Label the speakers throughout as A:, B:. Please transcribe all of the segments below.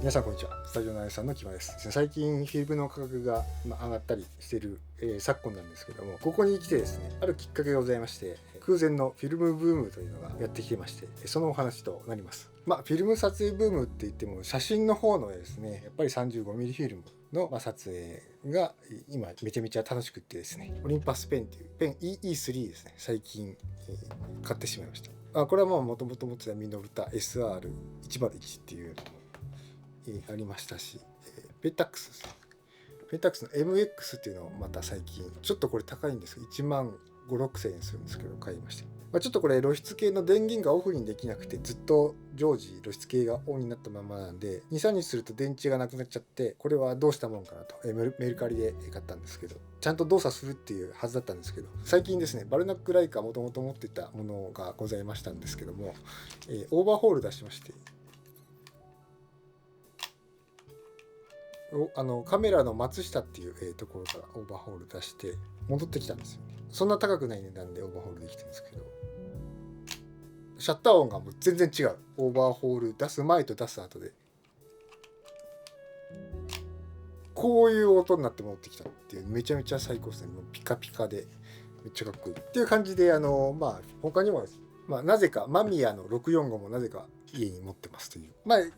A: 皆さんこんにちは。スタジオのあやさんの木場です。最近フィルムの価格が上がったりしている、昨今なんですけども、ここに来てですね、あるきっかけがございまして、空前のフィルムブームというのがやってきてまして、そのお話となります。フィルム撮影ブームって言っても写真の方のですね、やっぱり 35mm フィルムの撮影が今めちゃめちゃ楽しくってですね、オリンパスペンっていうペン EE3 ですね、最近、買ってしまいました。これはもともと持ってたミノルタ SR101 っていうのもありましたし、ペンタックスですね。ペンタックスの MX っていうのをまた最近ちょっとこれ高いんですけど1万5、6千円するんですけど買いました。ちょっとこれ露出系の電源がオフにできなくてずっと常時露出系がオンになったままなんで 2,3 日すると電池がなくなっちゃって、これはどうしたもんかなとメルカリで買ったんですけど、ちゃんと動作するっていうはずだったんですけど、最近ですねバルナックライカもともと持ってたものがございましたんですけども、オーバーホール出しまして、カメラの松下っていう、ところからオーバーホール出して戻ってきたんですよね。そんな高くない値段でオーバーホールできてるんですけど、シャッター音がもう全然違う。オーバーホール出す前と出す後でこういう音になって戻ってきたっていう、めちゃめちゃ最高ですね。もうピカピカでめっちゃかっこいいっていう感じで、他にもです、なぜかマミヤの645もなぜか家に持ってますという。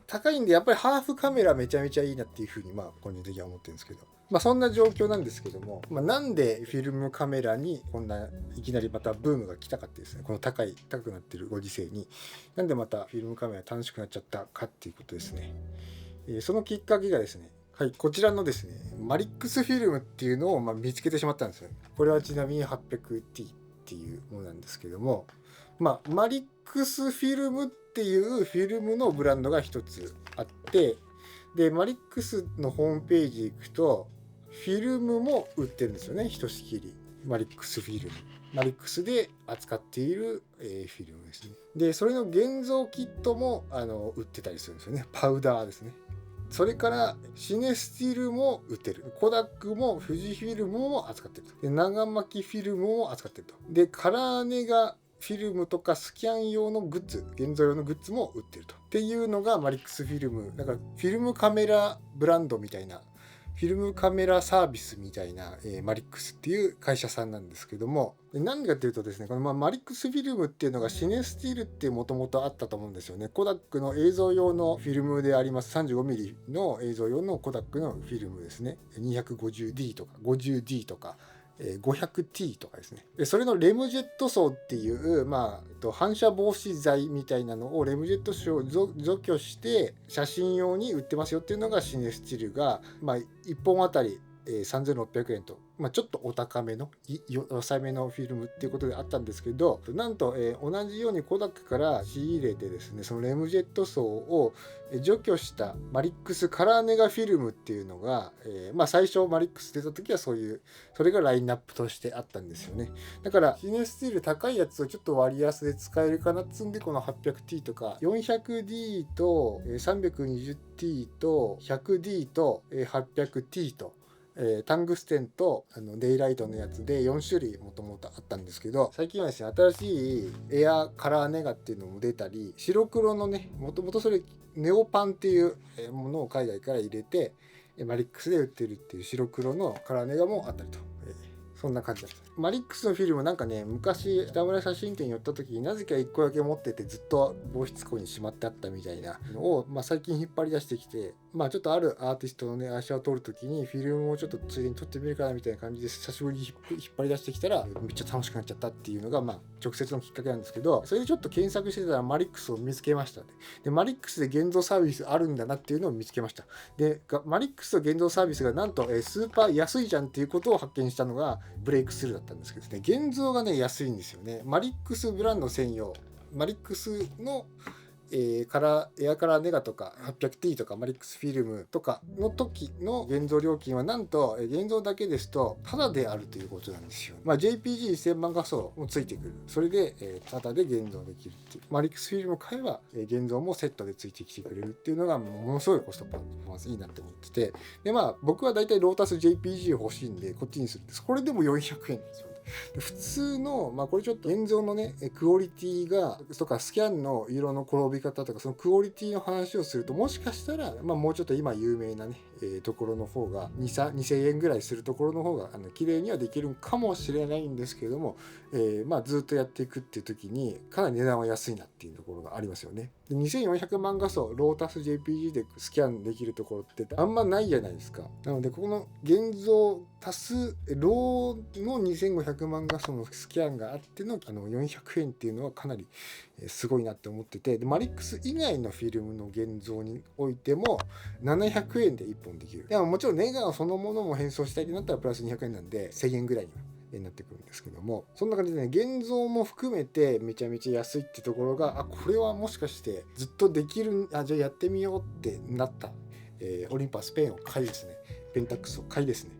A: 高いんでやっぱりハーフカメラめちゃめちゃいいなっていうふうに個人的には思ってるんですけど、そんな状況なんですけども、なんでフィルムカメラにこんないきなりまたブームが来たかってですね、この高くなってるご時世になんでまたフィルムカメラ楽しくなっちゃったかっていうことですね。そのきっかけがですね、はい、こちらのですねマリックスフィルムっていうのを見つけてしまったんですよ。これはちなみに 800T っていうものなんですけども、マリックスフィルムっていうフィルムのブランドが一つあって、でマリックスのホームページ行くとフィルムも売ってるんですよね。ひとしきりマリックスフィルム、マリックスで扱っている、フィルムですね。でそれの現像キットも売ってたりするんですよね。パウダーですね。それからシネスティルも売ってる。コダックも富士フィルムも扱ってると。で長巻フィルムも扱ってると。でカラーネガフィルムとかスキャン用のグッズ、現像用のグッズも売ってると。っていうのがマリックスフィルム。だからフィルムカメラブランドみたいな、フィルムカメラサービスみたいな、マリックスっていう会社さんなんですけども、何かっていうとですね、このマリックスフィルムっていうのがシネスティールってもともとあったと思うんですよね。コダックの映像用のフィルムであります。 35mm の映像用のコダックのフィルムですね。 250D とか 50D とか500T とかですね。それのレムジェット層っていう、反射防止剤みたいなのをレムジェット層を除去して写真用に売ってますよっていうのがシネスチルが、1本あたり3600円と、ちょっとお高めの抑えめのフィルムっていうことであったんですけど、なんと、同じようにコダックから仕入れてですね、そのレムジェット層を除去したマリックスカラーネガフィルムっていうのが、最初マリックス出た時はそれがラインナップとしてあったんですよね。だからシネスティール高いやつをちょっと割安で使えるかなっつんで、この 800T とか 400D と 320T と 100D と 800T とタングステンとデイライトのやつで4種類もともとあったんですけど、最近はですね新しいエアカラーネガっていうのも出たり、白黒のね、もともとそれネオパンっていうものを海外から入れてマリックスで売ってるっていう白黒のカラーネガもあったりと、そんな感じです。マリックスのフィルムなんかね、昔北村写真展に寄った時になぜか1個だけ持っててずっと防湿庫にしまってあったみたいなのを、最近引っ張り出してきて、ちょっとあるアーティストのね足を撮る時にフィルムをちょっとついでに撮ってみるかなみたいな感じで久しぶりに引っ張り出してきたらめっちゃ楽しくなっちゃったっていうのが直接のきっかけなんですけど、それでちょっと検索してたらマリックスを見つけました。でマリックスで現像サービスあるんだなっていうのを見つけました。でマリックスと現像サービスがなんとスーパー安いじゃんっていうことを発見したのがブレイクスルーだったんですけどね、現像がね安いんですよね。マリックスブランド専用、マリックスのエアカラーネガとか 800T とかマリックスフィルムとかの時の現像料金はなんと現像だけですとタダであるということなんですよ。JPG1000 万画素もついてくる。それでタダで現像できるっていう。マリックスフィルムを買えば現像もセットでついてきてくれるっていうのがものすごいコストパフォーマンスいいなって思ってて、で僕はだいたいロータス JPG 欲しいんでこっちにするんです。これでも400円なんですよ。普通の、これちょっと現像のねクオリティがとかスキャンの色の転び方とかそのクオリティの話をすると、もしかしたら、もうちょっと今有名なね、ところの方が2000円ぐらいするところの方が綺麗にはできるかもしれないんですけれども、ずっとやっていくっていう時にかなり値段は安いなっていうところがありますよね。で2400万画素ロータス JPG でスキャンできるところってあんまないじゃないですか。なのでこの現像足すローの2500万画素のスキャンがあっての400円っていうのはかなりすごいなって思ってて、でマリックス以外のフィルムの現像においても700円で1本できる。でももちろんネガそのものも変装したいってなったらプラス200円なんで1000円ぐらいになってくるんですけども、そんな感じでね現像も含めてめちゃめちゃ安いってところが、これはもしかしてずっとできる、じゃあやってみようってなった、オリンパスペンを買いですね、ペンタックスを買いですね、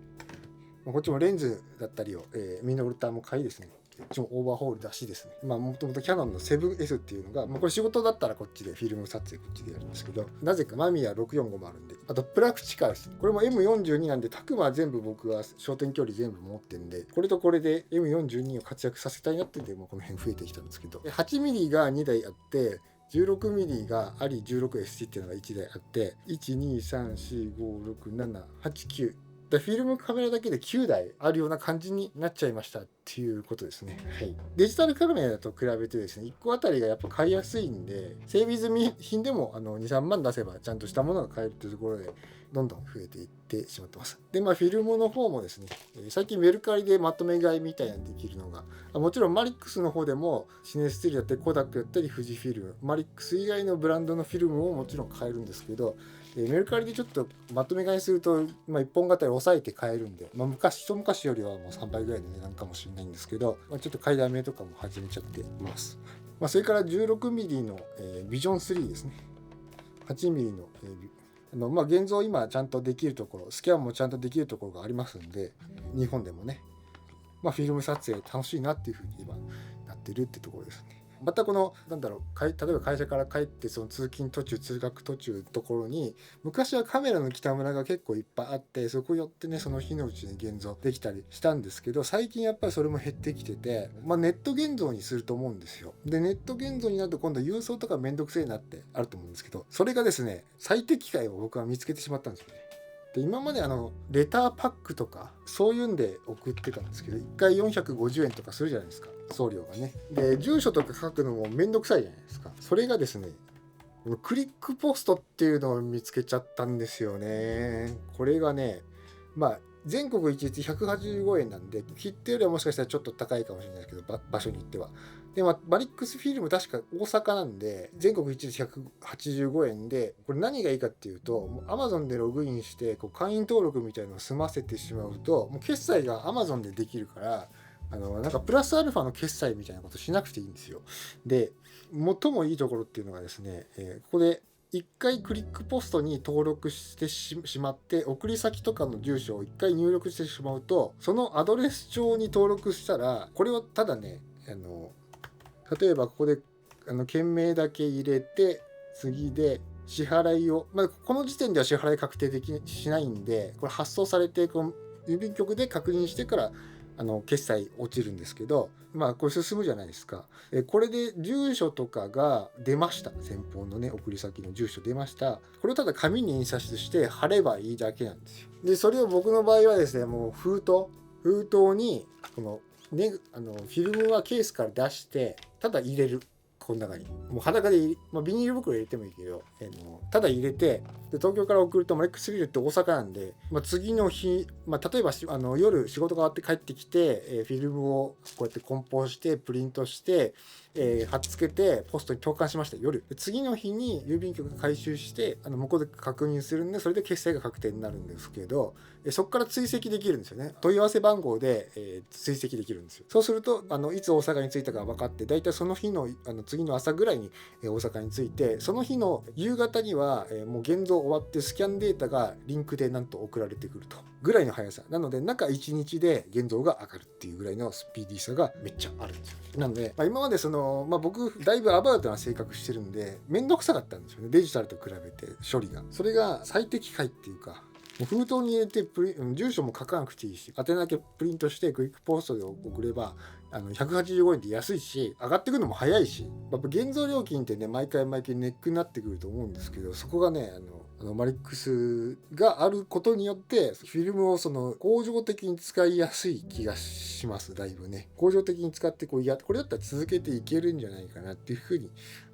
A: こっちもレンズだったりを、ミノルタも買いですね、こっちもオーバーホールだしですね、もともとキヤノンの 7S っていうのが、これ仕事だったらこっちでフィルム撮影こっちでやるんですけど、なぜかマミヤ645もあるんで、あとプラクチカです。これも M42 なんで、タクマは全部僕は焦点距離全部持ってんで、これとこれで M42 を活躍させたいなってんで、この辺増えてきたんですけど、8mm が2台あって、16mm があり 16ST っていうのが1台あって、123456789フィルムカメラだけで9台あるような感じになっちゃいましたっていうことですね。はい、デジタルカメラと比べてですね、1個あたりがやっぱ買いやすいんで、整備済み品でも2、3万出せばちゃんとしたものが買えるっていうところでどんどん増えていってしまってます。でフィルムの方もですね、最近メルカリでまとめ買いみたいなのできるのが、もちろんマリックスの方でもシネスティルだったりコダックだったり富士フィルム、マリックス以外のブランドのフィルムももちろん買えるんですけど、メルカリでちょっとまとめ買いすると、1本あたり抑えて買えるんで、一昔よりはもう3倍ぐらいの値段かもしれないんですけど、ちょっと買いだめとかも始めちゃってます。それから 16mm の、ビジョン3ですね。8mm の、現像今ちゃんとできるところ、スキャンもちゃんとできるところがありますんで、日本でもね、フィルム撮影楽しいなっていうふうに今なってるってところですね。またこの例えば会社から帰ってその通勤途中通学途中のところに、昔はカメラの北村が結構いっぱいあって、そこ寄ってねその日のうちに現像できたりしたんですけど、最近やっぱりそれも減ってきてて、ネット現像にすると思うんですよ。でネット現像になると今度郵送とかめんどくせえなってあると思うんですけど、それがですね最適解を僕は見つけてしまったんですよね。で今までレターパックとかそういうんで送ってたんですけど、1回450円とかするじゃないですか、送料がね。で住所とか書くのもめんどくさいじゃないですか。それがですねクリックポストっていうのを見つけちゃったんですよね。これがね全国一律185円なんで、切手よりはもしかしたらちょっと高いかもしれないですけど、場所によっては。でマリックスフィルム確か大阪なんで全国一律185円で、これ何がいいかっていうと、Amazon でログインして会員登録みたいなのを済ませてしまうと、もう決済が Amazon でできるから、なんかプラスアルファの決済みたいなことしなくていいんですよ。で最もいいところっていうのがですね、ここで1回クリックポストに登録してしまって、送り先とかの住所を1回入力してしまうと、そのアドレス帳に登録したら、これをただね例えばここで件名だけ入れて、次で支払いを、この時点では支払い確定しないんで、これ発送されてこの郵便局で確認してから決済落ちるんですけど、これ進むじゃないですか。これで住所とかが出ました。先方のね送り先の住所出ました。これをただ紙に印刷して貼ればいいだけなんですよ。でそれを僕の場合はですね、もう封筒にこのねフィルムはケースから出してただ入れる。この中にもう裸でビニール袋入れてもいいけど、ただ入れて、で東京から送るとマリックスフィルって大阪なんで、次の日、例えば夜仕事が終わって帰ってきて、フィルムをこうやって梱包してプリントして、貼っつけてポストに投函しました。夜で次の日に郵便局が回収して向こうで確認するんで、それで決済が確定になるんですけど、そこから追跡できるんですよね。問い合わせ番号で、追跡できるんですよ。そうするといつ大阪に着いたか分かって、だいたいその日の次の朝ぐらいに大阪に着いて、その日の夕方にはもう現像終わってスキャンデータがリンクでなんと送られてくるとぐらいの速さなので、中1日で現像が上がるっていうぐらいのスピーディーさがめっちゃあるんですよ。なので、今まで僕だいぶアバウトな性格してるんでめんどくさかったんですよね、デジタルと比べて処理が。それが最適解っていうかもう封筒に入れて住所も書かなくていいし、宛名だけプリントしてクイックポストで送れば185円で安いし、上がってくるのも早いし、やっぱ現像料金ってね、毎回ネックになってくると思うんですけど、そこがねマリックスがあることによってフィルムを恒常的に使いやすい気がします。だいぶね恒常的に使ってこれだったら続けていけるんじゃないかなっていうふうに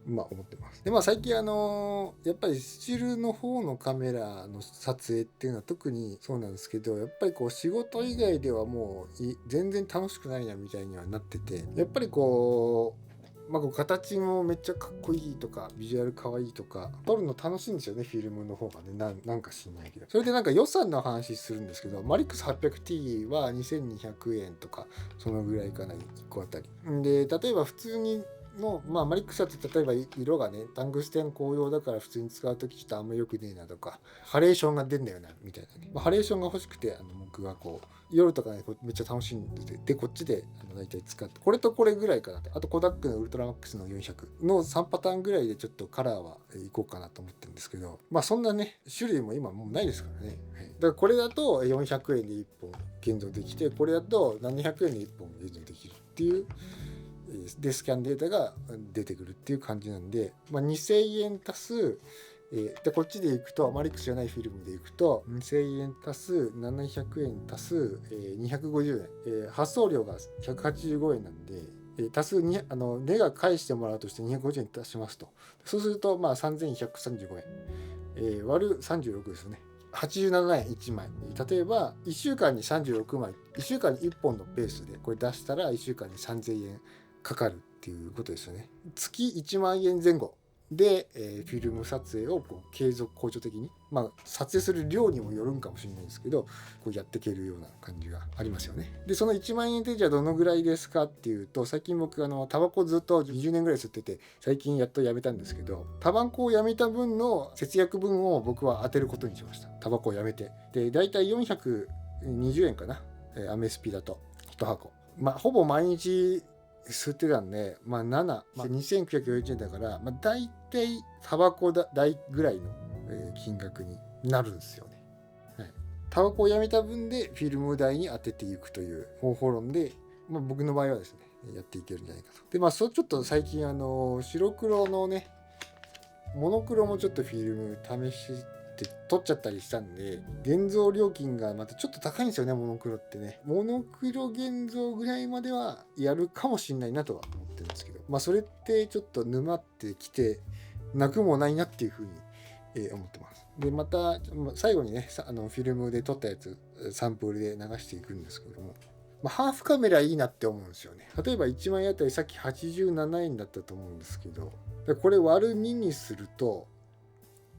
A: 思ってます。で最近やっぱりスチールの方のカメラの撮影っていうのは特にそうなんですけど、やっぱり仕事以外ではもう全然楽しくないなみたいにはなってて、やっぱり形もめっちゃかっこいいとかビジュアルかわいいとか撮るの楽しいんですよね、フィルムの方がね。なんか知んないけど、それで予算の話するんですけど、マリックス 800T は2200円とかそのぐらいかな、1個あたりで。例えば普通にのマリックスだって例えば色がねタングステン紅葉だから普通に使う時ちょっとあんま良くねえなとか、ハレーションが出んだよなみたいなね、ハレーションが欲しくて僕が夜とかねめっちゃ楽しんでて、こっちで大体使ってこれとこれぐらいかなって、あとコダックのウルトラマックスの400の3パターンぐらいでちょっとカラーはいこうかなと思ってるんですけど、そんなね種類も今もうないですからね、だからこれだと400円で1本現像できて、これだと700円で1本現像できるっていうでスキャンデータが出てくるっていう感じなんで、2000円足すでこっちでいくとマリックスじゃないフィルムでいくと2000円足す700円足す250円、発送料が185円なんで、足すに値が返してもらうとして250円足しますと、そうすると3135円、割る36ですよね。87円1枚。例えば1週間に36枚、1週間に1本のペースでこれ出したら1週間に3000円かかるっていうことですよね。月1万円前後で、フィルム撮影を継続恒常的に、撮影する量にもよるんかもしれないですけどやっていけるような感じがありますよね。でその1万円ってじゃあどのぐらいですかっていうと、最近僕タバコずっと20年ぐらい吸ってて最近やっとやめたんですけど、タバコをやめた分の節約分を僕は当てることにしました。タバコをやめて、でだいたい420円かな、アメスピだと1箱、ほぼ毎日吸ってたんで、7、2940円だから、だいたいタバコ代ぐらいの、金額になるんですよね。はい、タバコをやめた分でフィルム代に当てていくという方法論で、僕の場合はですねやっていけるんじゃないかと。でちょっと最近白黒のねモノクロもちょっとフィルム試して取っちゃったりしたんで、現像料金がまたちょっと高いんですよね、モノクロってね。モノクロ現像ぐらいまではやるかもしれないなとは思ってるんですけど、それってちょっと沼ってきてなくもないなっていうふうに思ってます。でまた最後にねフィルムで撮ったやつサンプルで流していくんですけども、ハーフカメラいいなって思うんですよね。例えば1枚あたりさっき87円だったと思うんですけど、これ割る2にすると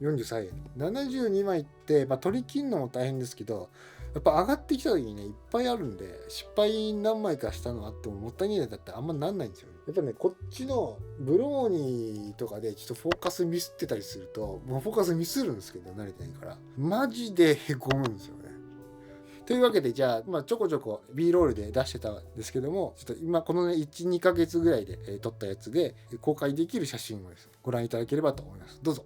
A: 43円、72枚って、取り切るのも大変ですけど、やっぱ上がってきた時にねいっぱいあるんで、失敗何枚かしたのあってももったいないだってあんまなんないんですよね。やっぱねこっちのブローニーとかでちょっとフォーカスミスってたりすると、フォーカスミスるんですけど慣れてないからマジでへこむんですよね。というわけでじゃあ、ちょこちょこ B ロールで出してたんですけども、ちょっと今このね 1,2 ヶ月ぐらいで撮ったやつで公開できる写真をですねご覧いただければと思います。どうぞ。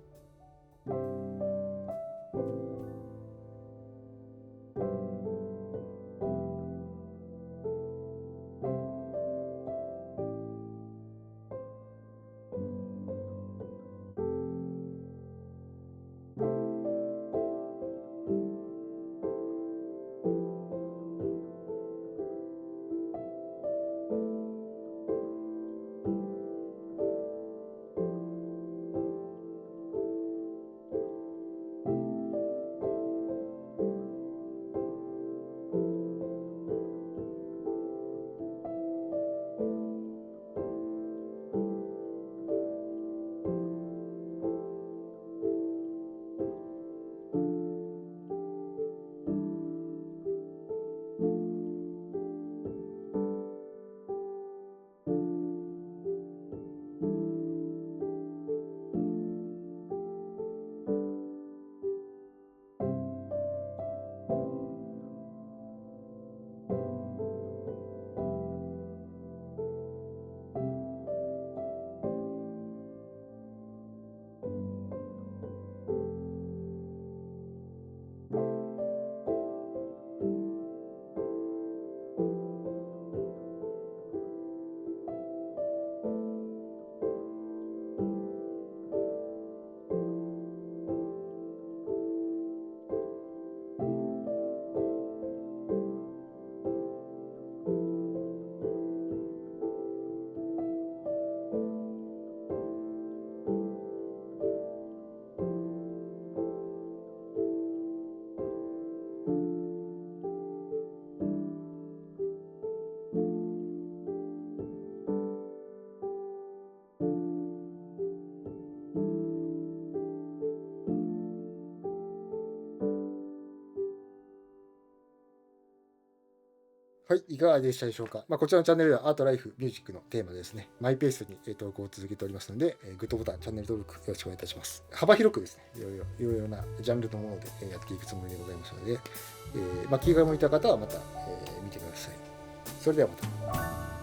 A: はい、いかがでしたでしょうか。こちらのチャンネルではアート、ライフ、ミュージックのテーマでですね、マイペースに投稿を続けておりますので、グッドボタン、チャンネル登録よろしくお願いいたします。幅広くですね、いろいろなジャンルのものでやっていくつもりでございますので、気が向いた方はまた見てください。それではまた。